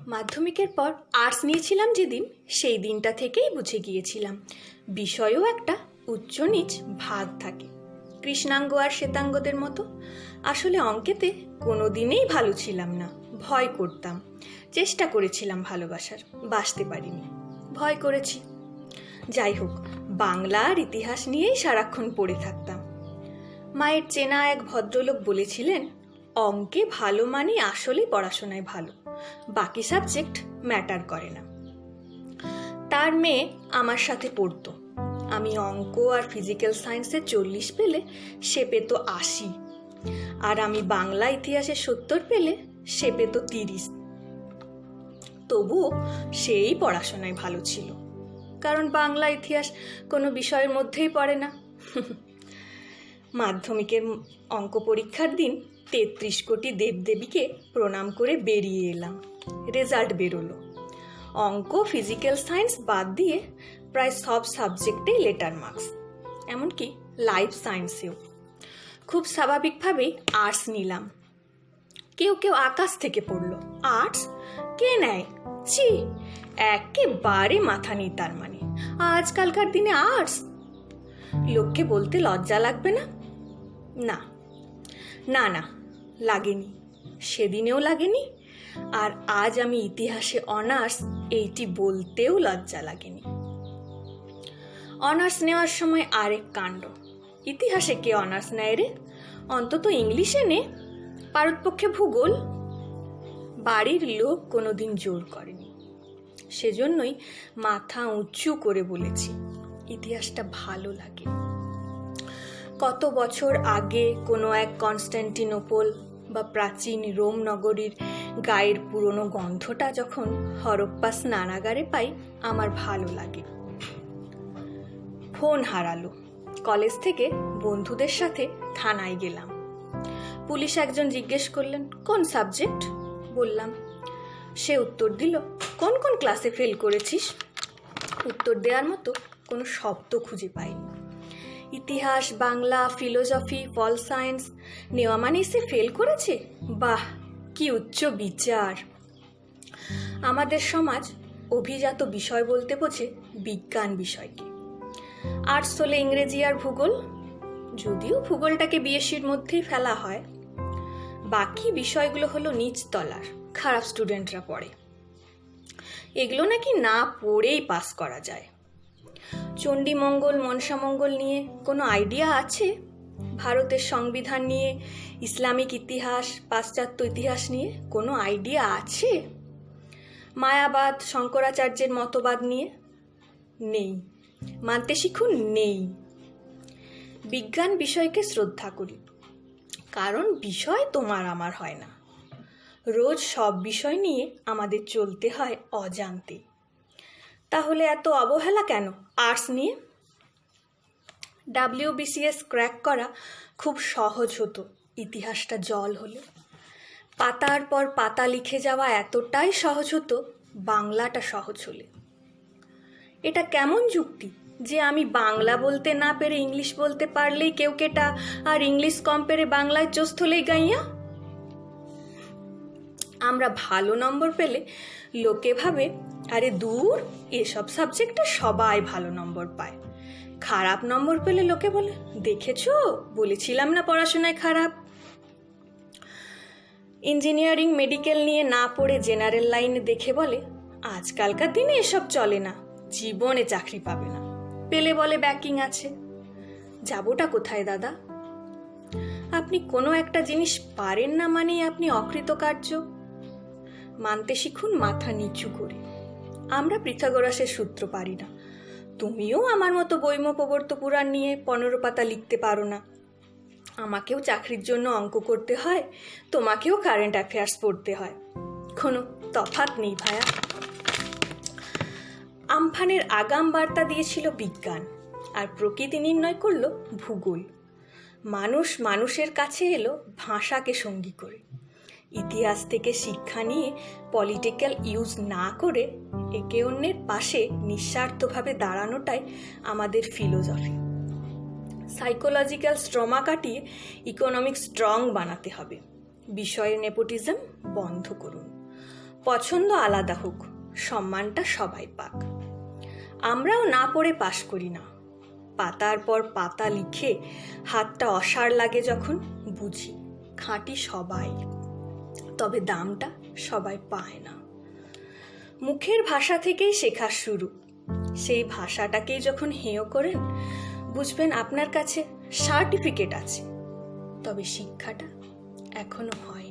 মাধ্যমিকের পর আর্টস নিয়েছিলাম যেদিন, সেই দিনটা থেকেই বুঝে গিয়েছিলাম বিষয়েও একটা উচ্চ নিচ ভাগ থাকে। কৃষ্ণাঙ্গ আর শ্বেতাঙ্গদের মতো। আসলে অঙ্কেতে কোনো দিনেই ভালো ছিলাম না, ভয় করতাম। চেষ্টা করেছিলাম ভালোবাসার, বাসতে পারিনি, ভয় করেছি। যাই হোক, বাংলা আর ইতিহাস নিয়েই সারাক্ষণ পড়ে থাকতাম। মায়ের চেনা এক ভদ্রলোক বলেছিলেন, অঙ্কে ভালো মানে আসলেই পড়াশোনায় ভালো, বাকি সাবজেক্ট ম্যাটার করে না। তার মেয়ে আমার সাথে পড়তো। আমি অঙ্ক আর ফিজিক্যাল সায়েন্সে 40 পেলে সে পেত 80, আর আমি বাংলা ইতিহাসে 70 পেলে সে পেত 30। তবুও সেই পড়াশোনায় ভালো ছিল, কারণ বাংলা ইতিহাস কোনো বিষয়ের মধ্যেই পড়ে না। মাধ্যমিকের অঙ্ক পরীক্ষার দিন 33 কোটি দেবদেবীকে প্রণাম করে বেরিয়ে এলাম। রেজাল্ট বেরোলো। অঙ্ক, ফিজিক্যাল সায়েন্স বাদ দিয়ে প্রায় সব সাবজেক্টেই লেটার মার্কস, এমনকি লাইফ সায়েন্সেও। খুব স্বাভাবিকভাবেই আর্টস নিলাম। কেউ কেউ আকাশ থেকে পড়লো, আর্টস কে নেয়, ছি, একেবারে মাথা নেই তার মানে। আজকালকার দিনে আর্টস, লোককে বলতে লজ্জা লাগবে না? না না না, লাগেনি, সেদিনেও লাগেনি, আর আজ আমি ইতিহাসে অনার্স, এইটি বলতেও লজ্জা লাগেনি। অনার্স নেওয়ার সময় আরেক কাণ্ড। ইতিহাসে কে অনার্স নেয় রে? অন্তত ইংলিশে নে, পারতপক্ষে ভূগোল। বাড়ির লোক কোনোদিন জোর করেনি, সেজন্যই মাথা উঁচু করে বলেছি ইতিহাসটা ভালো লাগে। কত বছর আগে কোনো এক কনস্ট্যান্টিনোপল বা প্রাচীন রোম নগরীর গায়ের পুরনো গন্ধটা যখন হরপ্পা স্নানাগারে পাই, আমার ভালো লাগে। ফোন হারালো। কলেজ থেকে বন্ধুদের সাথে থানায় গেলাম। পুলিশ একজন জিজ্ঞেস করলেন, কোন সাবজেক্ট? বললাম। সে উত্তর দিল, কোন কোন ক্লাসে ফেল করেছিস? উত্তর দেওয়ার মতো কোনো শব্দ খুঁজে পাইনি। ইতিহাস, বাংলা, ফিলোসফি, পল সায়েন্স নেওয়া মানেই সে ফেল করেছে? বাহ, কি উচ্চ বিচার! আমাদের সমাজ অভিজাত বিষয় বলতে বোঝে বিজ্ঞান বিষয়কে। আর্টস হলে ইংরেজি আর ভূগোল, যদিও ভূগোলটাকে বিএসসির মধ্যেই ফেলা হয়। বাকি বিষয়গুলো হলো নিচতলার, খারাপ স্টুডেন্টরা পড়ে। এগুলো নাকি না পড়েই পাস করা যায়। চণ্ডীমঙ্গল, মনসামঙ্গল নিয়ে কোনো আইডিয়া আছে? ভারতের সংবিধান নিয়ে, ইসলামিক ইতিহাস, পাশ্চাত্য ইতিহাস নিয়ে কোনো আইডিয়া আছে? মায়াবাদ, শঙ্করাচার্যের মতবাদ নিয়ে? নেই। মানতে শিখুন, নেই। বিজ্ঞান বিষয়কে শ্রদ্ধা করি, কারণ বিষয় তোমার আমার হয় না। রোজ সব বিষয় নিয়ে আমাদের চলতে হয় অজান্তে। তাহলে এত অবহেলা কেন আর্টস নিয়ে? WBCS ক্র্যাক করা খুব সহজ হতো ইতিহাসটা জল হলে। পাতার পর পাতা লিখে যাওয়া এতটাই সহজ হতো বাংলাটা সহজ হলে। এটা কেমন যুক্তি যে আমি বাংলা বলতে না পেরে ইংলিশ বলতে পারলেই কেউ কেটা, আর ইংলিশ কম পেরে বাংলায় চোস্থলেই গাইয়া? আমরা ভালো নম্বর পেলে লোকে ভাবে, আরে দূর, এসব সাবজেক্টে সবাই ভালো নম্বর পায়। খারাপ নম্বর পেলে লোকে বলে, দেখেছো, বলেছিলাম না পড়াশোনায় খারাপ। ইঞ্জিনিয়ারিং, মেডিকেল নিয়ে না পড়ে জেনারেল লাইনে দেখে বলে, আজকালকার দিনে এসব চলে না, জীবনে চাকরি পাবে না। পেলে বলে ব্যাকিং আছে। যাবোটা কোথায় দাদা? আপনি কোনো একটা জিনিস পারেন না মানেই আপনি অকৃতকার্য। মানতে শিখুন মাথা নিচু করে। আমরা পিথাগোরাসের সূত্র পারি না। তুমিও আমার মতো বৈমপবর্ত পুরাণ নিয়ে 15 পাতা লিখতে পারো না। আমাকেও চাকরির জন্য অঙ্ক করতে হয়, তোমাকেও কারেন্ট অ্যাফেয়ার্স পড়তে হয়। কোনো তফাৎ নেই ভায়া। আমফানের আগাম বার্তা দিয়েছিল বিজ্ঞান, আর প্রকৃতি নির্ণয় করলো ভূগোল। মানুষ মানুষের কাছে এলো ভাষাকে সঙ্গী করে। ইতিহাস থেকে শিক্ষা নিয়ে পলিটিক্যাল ইউজ না করে একে অন্যের পাশে নিঃস্বার্থভাবে দাঁড়ানোটাই আমাদের ফিলোসফি। সাইকোলজিক্যাল স্ট্রমা কাটিয়ে ইকোনমিক স্ট্রং বানাতে হবে। বিষয়ের নেপোটিজম বন্ধ করুন। পছন্দ আলাদা হোক, সম্মানটা সবাই পাক। আমরাও না পড়ে পাশ করি না, পাতার পর পাতা লিখে হাতটা অসাড় লাগে যখন বুঝি খাঁটি সবাই, তবে দামটা সবাই পায় না। মুখের ভাষা থেকেই শেখা শুরু, সেই ভাষাটাকেই যখন হেয় করেন বুঝবেন আপনার কাছে সার্টিফিকেট আছে, তবে শিক্ষাটা এখনো হয়।